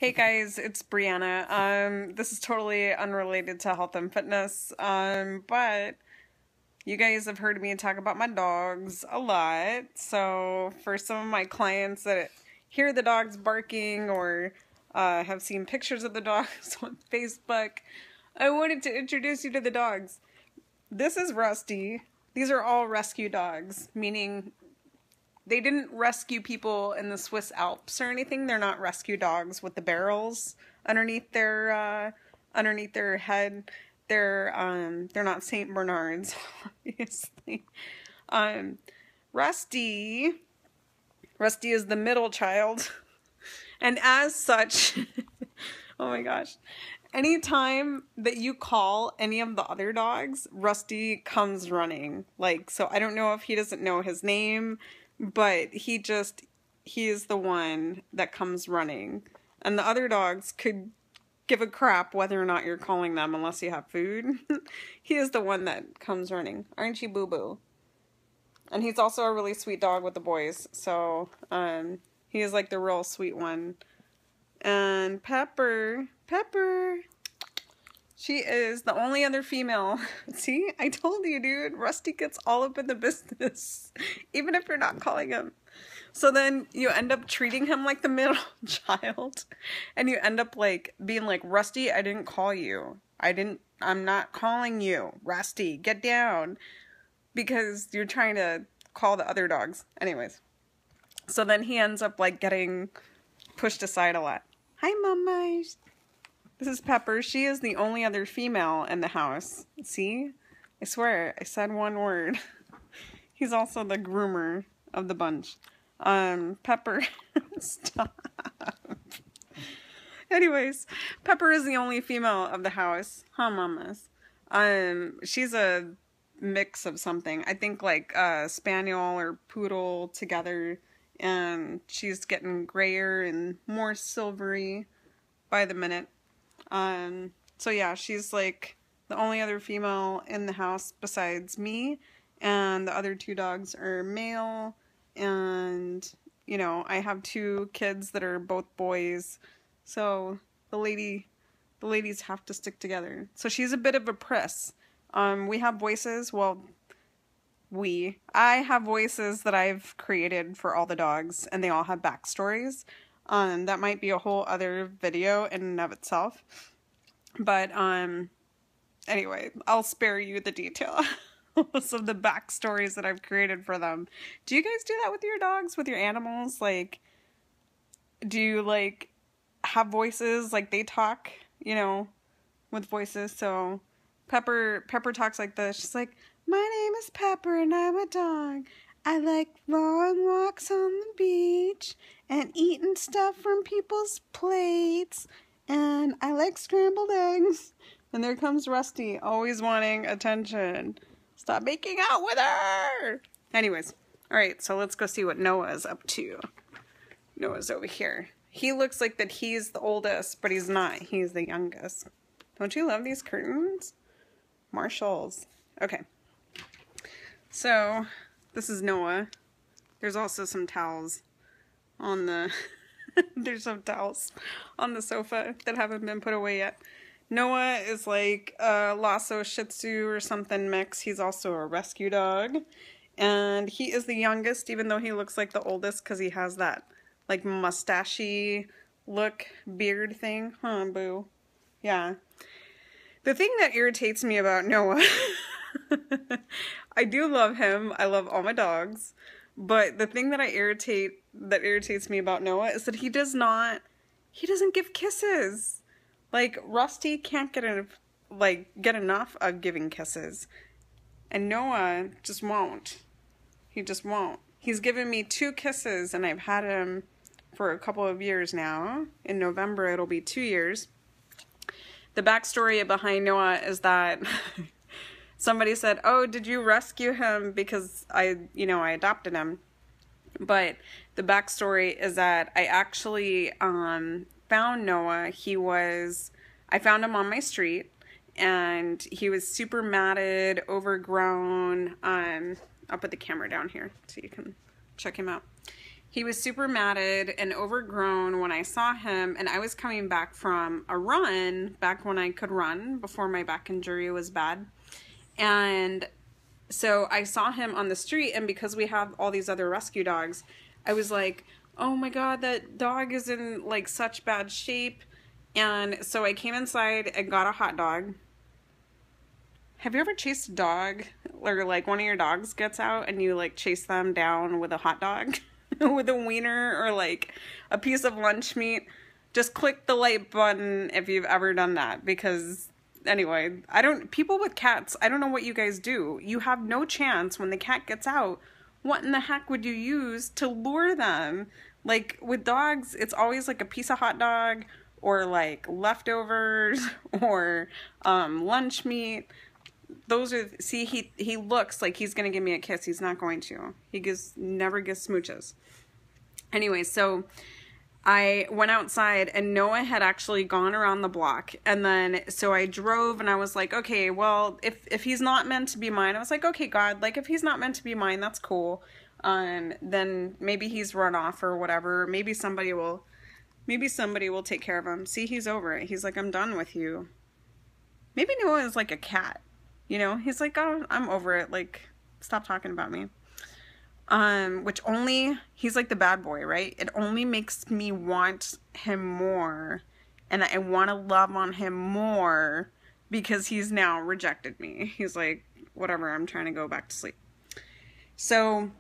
Hey guys, it's Brianna. This is totally unrelated to health and fitness, but you guys have heard me talk about my dogs a lot. So for some of my clients that hear the dogs barking or have seen pictures of the dogs on Facebook, I wanted to introduce you to the dogs. This is Rusty. These are all rescue dogs, meaning they didn't rescue people in the Swiss Alps or anything. They're not rescue dogs with the barrels underneath their head. They're not Saint Bernards, obviously. Rusty is the middle child, and as such, oh my gosh, anytime that you call any of the other dogs, Rusty comes running. So I don't know if he doesn't know his name, but he is the one that comes running. And the other dogs could give a crap whether or not you're calling them unless you have food. He is the one that comes running. Aren't you, Boo Boo? And he's also a really sweet dog with the boys. So, he is like the real sweet one. And Pepper, she is the only other female. See, I told you, dude. Rusty gets all up in the business, even if you're not calling him. So then you end up treating him like the middle child, and you end up being like, Rusty, I didn't call you. I'm not calling you. Rusty, get down. Because you're trying to call the other dogs. Anyways. So then he ends up getting pushed aside a lot. Hi, mamas. This is Pepper. She is the only other female in the house. See? I swear, I said one word. He's also the groomer of the bunch. Pepper, stop. Anyways, Pepper is the only female of the house. Huh, mamas? She's a mix of something. I think spaniel or poodle together. And she's getting grayer and more silvery by the minute. So yeah, she's the only other female in the house besides me, and the other two dogs are male, and, I have two kids that are both boys, so the ladies have to stick together. So she's a bit of a priss. We have voices, I have voices that I've created for all the dogs, and they all have backstories. That might be a whole other video in and of itself. But, anyway, I'll spare you the detail of the backstories that I've created for them. Do you guys do that with your dogs, with your animals? Do you, have voices, they talk, with voices? So, Pepper talks like this. She's like, my name is Pepper and I'm a dog. I like long walks on the beach and eating stuff from people's plates. And I like scrambled eggs. And there comes Rusty, always wanting attention. Stop making out with her! Anyways, alright, so let's go see what Noah is up to. Noah's over here. He looks like that he's the oldest, but he's not. He's the youngest. Don't you love these curtains? Marshalls. Okay. So, this is Noah. There's also some towels on the... There's some towels on the sofa that haven't been put away yet. Noah is like a Lhasa Shih Tzu or something mix. He's also a rescue dog. And he is the youngest, even though he looks like the oldest, because he has that, mustachy look, beard thing. Huh, Boo? Yeah. The thing that irritates me about Noah... I do love him. I love all my dogs. But the thing that irritates me about Noah is that he doesn't give kisses. Rusty can't get enough of giving kisses. And Noah just won't. He just won't. He's given me 2 kisses, and I've had him for a couple of years now. In November, it'll be 2 years. The backstory behind Noah is that somebody said, oh, did you rescue him because I adopted him? But the backstory is that I actually found Noah. I found him on my street, and he was super matted, overgrown. I'll put the camera down here so you can check him out. He was super matted and overgrown when I saw him, and I was coming back from a run, back when I could run, before my back injury was bad. And so I saw him on the street, and because we have all these other rescue dogs, I was like, oh my god, that dog is in like such bad shape. And so I came inside and got a hot dog. Have you ever chased a dog, or like one of your dogs gets out and you like chase them down with a hot dog? With a wiener or like a piece of lunch meat? Just click the like button if you've ever done that, because anyway, people with cats, I don't know what you guys do. You have no chance when the cat gets out. What in the heck would you use to lure them? Like with dogs, it's always like a piece of hot dog or like leftovers or lunch meat. Those are, see, he looks like he's gonna give me a kiss. He's not going to. He never gives smooches. Anyway, so I went outside and Noah had actually gone around the block, and then so I drove and I was like, okay, well, if he's not meant to be mine, I was like, okay, God, like if he's not meant to be mine, that's cool. Then maybe he's run off or whatever. Maybe somebody will take care of him. See, he's over it. He's like, I'm done with you. Maybe Noah is like a cat. You know, he's like, oh, I'm over it. Like, stop talking about me. He's like the bad boy, right? It only makes me want him more. And I want to love on him more because he's now rejected me. He's like, whatever, I'm trying to go back to sleep. So,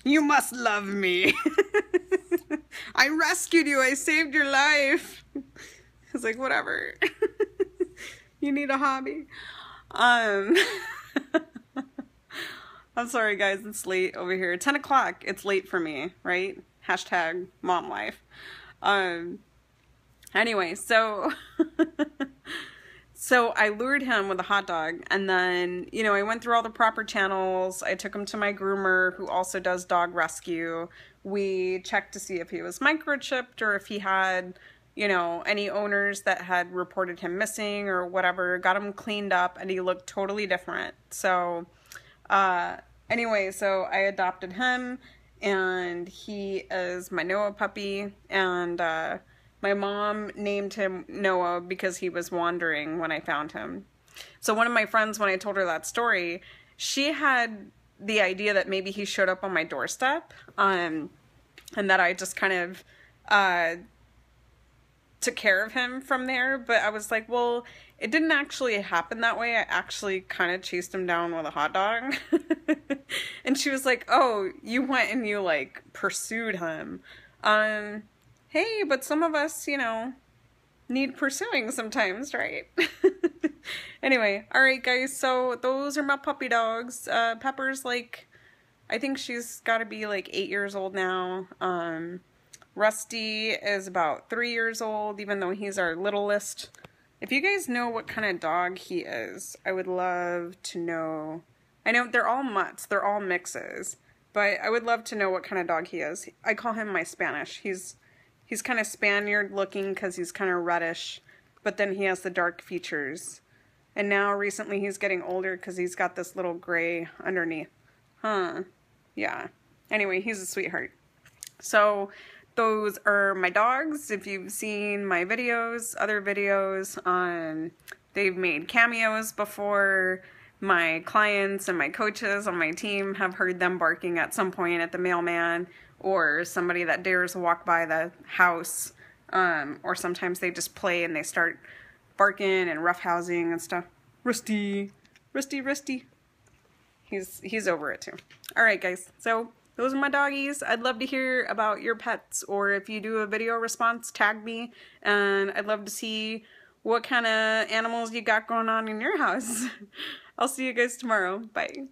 you must love me. I rescued you. I saved your life. He's like, whatever. You need a hobby. I'm sorry guys, it's late over here. 10 o'clock, it's late for me, right? Hashtag mom life. Anyway, so so I lured him with a hot dog, and then, you know, I went through all the proper channels. I took him to my groomer who also does dog rescue. We checked to see if he was microchipped or if he had, you know, any owners that had reported him missing or whatever. Got him cleaned up and he looked totally different. So, anyway, so I adopted him and he is my Noah puppy, and, my mom named him Noah because he was wandering when I found him. So one of my friends, when I told her that story, she had the idea that maybe he showed up on my doorstep, and that I just kind of, took care of him from there. But I was like, well, it didn't actually happen that way. I actually kind of chased him down with a hot dog. And she was like, oh, you went and you like pursued him. Hey, but some of us, you know, need pursuing sometimes, right? Anyway, alright guys, so those are my puppy dogs. Pepper's like, I think she's got to be like 8 years old now. Rusty is about 3 years old, even though he's our littlest. If you guys know what kind of dog he is, I would love to know. I know they're all mutts, they're all mixes, but I would love to know what kind of dog he is. I call him my Spanish. He's kind of Spaniard looking because he's kind of reddish, but then he has the dark features. And now recently he's getting older because he's got this little gray underneath. Huh. Yeah. Anyway, he's a sweetheart. So those are my dogs. If you've seen my videos, other videos, they've made cameos before. My clients and my coaches on my team have heard them barking at some point at the mailman, or somebody that dares walk by the house, or sometimes they just play and they start barking and roughhousing and stuff. Rusty, Rusty, Rusty. He's over it too. Alright guys, so those are my doggies. I'd love to hear about your pets, or if you do a video response, tag me, and I'd love to see what kind of animals you got going on in your house. I'll see you guys tomorrow. Bye.